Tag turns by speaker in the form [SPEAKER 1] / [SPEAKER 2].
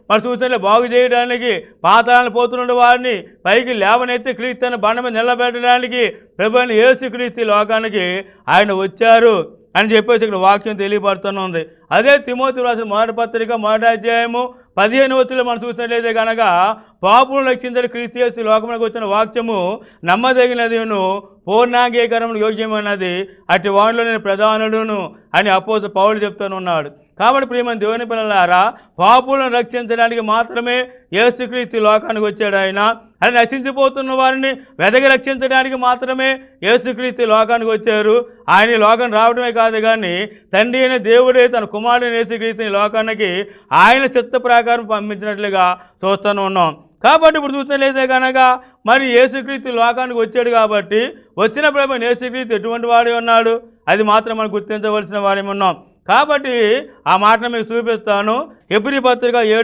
[SPEAKER 1] మన సూచనలు బాగు చేయడానికి, పాతాళాన్ని పోతున్న వారిని పైకి లేవనెత్తి క్రీస్తుని బండ మీద నిలబెట్టడానికి ప్రభువైన యేసుక్రీస్తు ఈ లోకానికి ఆయన వచ్చారు అని చెప్పేసి ఇక్కడ వాక్యం తెలియపడుతుంది. అదే తిమోతి రాసిన మొదటి పత్రిక 1వ అధ్యాయము 15వ వచనంలో మనం చూసినట్లయితే కనుక పాపులను రక్షించడం క్రీస్తు యేసు లోకంలోకి వచ్చిన వాక్యము నమ్మదగినదిను పూర్ణాంగీకరణ యోగ్యమైనది, అట్టి వాటిలో నేను ప్రధానుడును అని అపోస్తలుడు పౌలు చెప్తూనున్నాడు. కాబట్టి ప్రియమైన దేవుని పిల్లలారా, పాపులను రక్షించడానికి మాత్రమే యేసుక్రీస్తు లోకానికి వచ్చాడు ఆయన. అని నశించిపోతున్న వారిని వెదకి రక్షించడానికి మాత్రమే యేసుక్రీస్తు లోకానికి వచ్చారు. ఆయన ఈ లోకం రావడమే కాదు కానీ తండ్రి అయిన దేవుడే తన కుమారుని యేసుక్రీస్తుని లోకానికి ఆయన చిత్త ప్రకారం పంపించినట్లుగా చూస్తూనే ఉన్నాం. కాబట్టి ఇప్పుడు చూసినట్లయితే కనుక మరి యేసుక్రీస్తు లోకానికి వచ్చాడు కాబట్టి వచ్చినప్పుడు యేసుక్రీస్తు ఎటువంటి వాడే ఉన్నాడు అది మాత్రం మనం గుర్తించవలసిన వారేమి ఉన్నాం. కాబట్టి ఆ మాటను మీకు చూపిస్తాను. హెబ్రీ పత్రిక